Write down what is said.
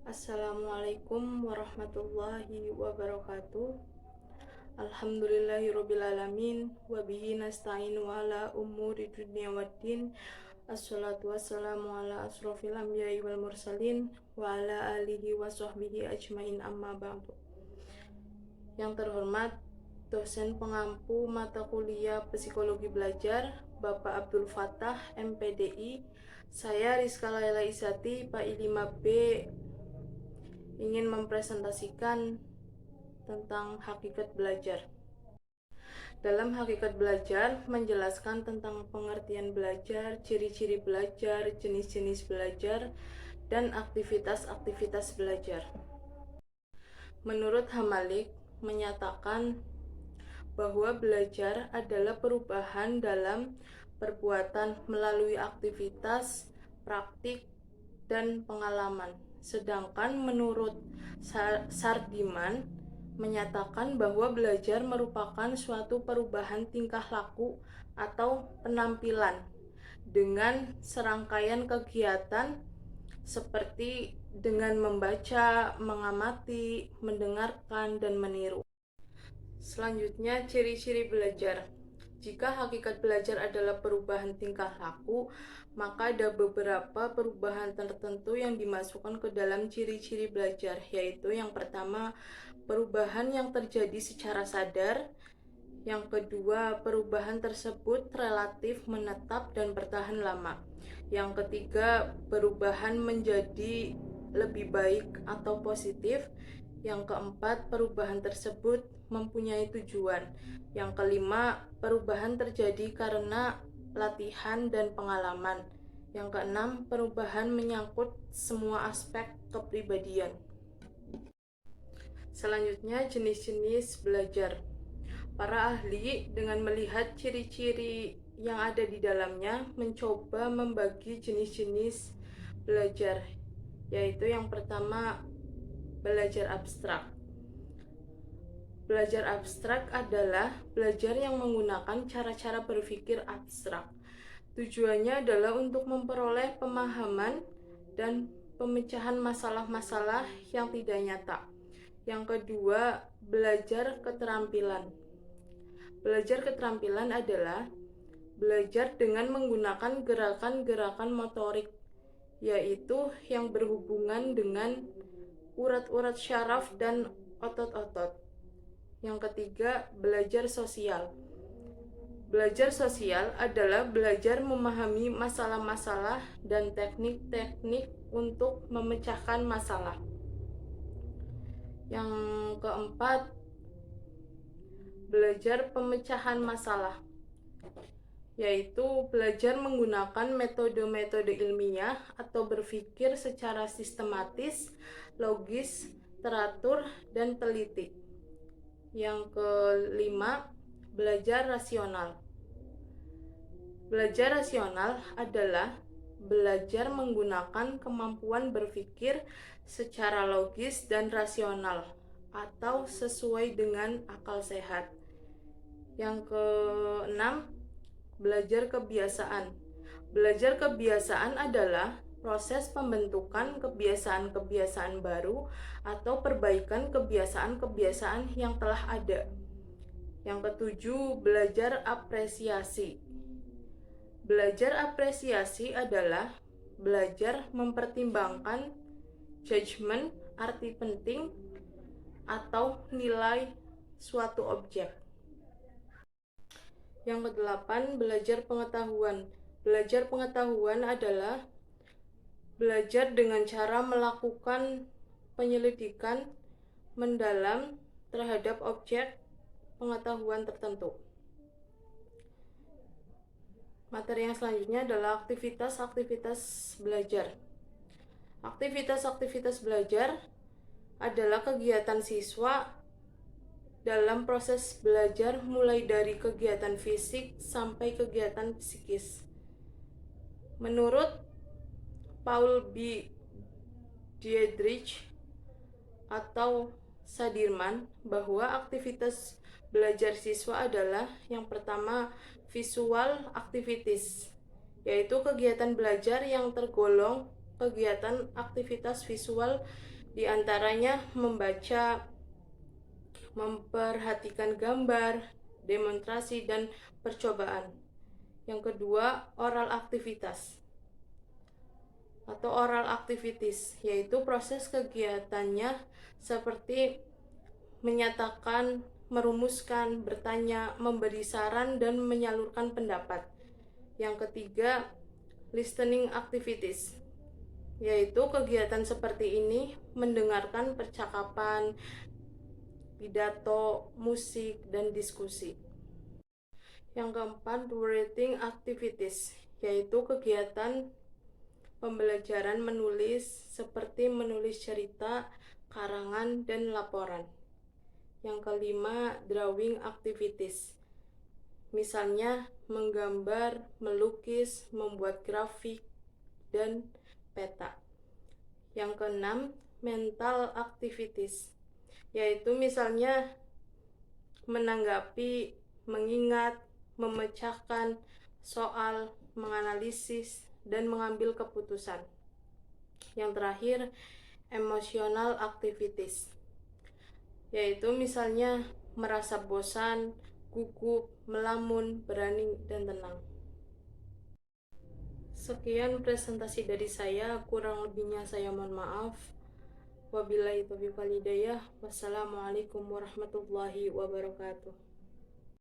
Assalamualaikum warahmatullahi wabarakatuh. Alhamdulillahirrabbilalamin. Wabihi nasta'inu ala umuri dunia waddin. Assalatu wassalamu ala asrofil anbiya'i wal mursalin wa ala alihi wa sahbihi ajmain, amma ba'du. Yang terhormat dosen pengampu mata kuliah Psikologi Belajar Bapak Abdul Fattah MPDI, saya Rizka Laila Isati PAI 5B ingin mempresentasikan tentang hakikat belajar. Dalam hakikat belajar menjelaskan tentang pengertian belajar, ciri-ciri belajar, jenis-jenis belajar, dan aktivitas-aktivitas belajar. Menurut Hamalik menyatakan bahwa belajar adalah perubahan dalam perbuatan melalui aktivitas, praktik, dan pengalaman. Sedangkan menurut Sardiman menyatakan bahwa belajar merupakan suatu perubahan tingkah laku atau penampilan dengan serangkaian kegiatan seperti dengan membaca, mengamati, mendengarkan, dan meniru. Selanjutnya, ciri-ciri belajar. Jika hakikat belajar adalah perubahan tingkah laku, maka ada beberapa perubahan tertentu yang dimasukkan ke dalam ciri-ciri belajar, yaitu yang pertama, perubahan yang terjadi secara sadar. Yang kedua, perubahan tersebut relatif menetap dan bertahan lama. Yang ketiga, perubahan menjadi lebih baik atau positif. Yang keempat, perubahan tersebut mempunyai tujuan. Yang kelima, perubahan terjadi karena latihan dan pengalaman. Yang keenam, perubahan menyangkut semua aspek kepribadian. Selanjutnya, jenis-jenis belajar. Para ahli dengan melihat ciri-ciri yang ada di dalamnya mencoba membagi jenis-jenis belajar, yaitu yang pertama, belajar abstrak. Belajar abstrak adalah belajar yang menggunakan cara-cara berpikir abstrak. Tujuannya adalah untuk memperoleh pemahaman dan pemecahan masalah-masalah yang tidak nyata. Yang kedua, belajar keterampilan. Belajar keterampilan adalah belajar dengan menggunakan gerakan-gerakan motorik, yaitu yang berhubungan dengan urat-urat syaraf dan otot-otot. Yang ketiga, belajar sosial. Belajar sosial adalah belajar memahami masalah-masalah dan teknik-teknik untuk memecahkan masalah. Yang keempat, belajar pemecahan masalah, yaitu belajar menggunakan metode-metode ilmiah atau berpikir secara sistematis, logis, teratur, dan teliti. Yang kelima, belajar rasional. Belajar rasional adalah belajar menggunakan kemampuan berpikir secara logis dan rasional atau sesuai dengan akal sehat. Yang keenam, belajar kebiasaan. Belajar kebiasaan adalah proses pembentukan kebiasaan-kebiasaan baru atau perbaikan kebiasaan-kebiasaan yang telah ada. Yang ketujuh, belajar apresiasi. Belajar apresiasi adalah belajar mempertimbangkan judgement, arti penting, atau nilai suatu objek. Yang kedelapan, belajar pengetahuan. Belajar pengetahuan adalah belajar dengan cara melakukan penyelidikan mendalam terhadap objek pengetahuan tertentu. Materi yang selanjutnya adalah aktivitas-aktivitas belajar. Aktivitas-aktivitas belajar adalah kegiatan siswa dalam proses belajar, mulai dari kegiatan fisik sampai kegiatan psikis. Menurut Paul B. Diedrich atau Sadirman, bahwa aktivitas belajar siswa adalah yang pertama, visual activities, yaitu kegiatan belajar yang tergolong kegiatan aktivitas visual Di antaranya membaca, memperhatikan gambar, demonstrasi, dan percobaan. Yang kedua, oral aktivitas atau oral activities, yaitu proses kegiatannya seperti menyatakan, merumuskan, bertanya, memberi saran, dan menyalurkan pendapat. Yang ketiga, listening activities, yaitu kegiatan seperti ini mendengarkan percakapan, pidato, musik, dan diskusi. Yang keempat, writing activities, yaitu kegiatan pembelajaran menulis seperti menulis cerita, karangan, dan laporan. Yang kelima, drawing activities, misalnya menggambar, melukis, membuat grafik, dan peta. Yang keenam, mental activities, yaitu misalnya menanggapi, mengingat, memecahkan soal, menganalisis, dan mengambil keputusan. Yang terakhir, emotional activities, yaitu misalnya merasa bosan, gugup, melamun, berani, dan tenang. Sekian presentasi dari saya, kurang lebihnya saya mohon maaf. Wabillahi taufiq wal hidayah. Wassalamualaikum warahmatullahi wabarakatuh.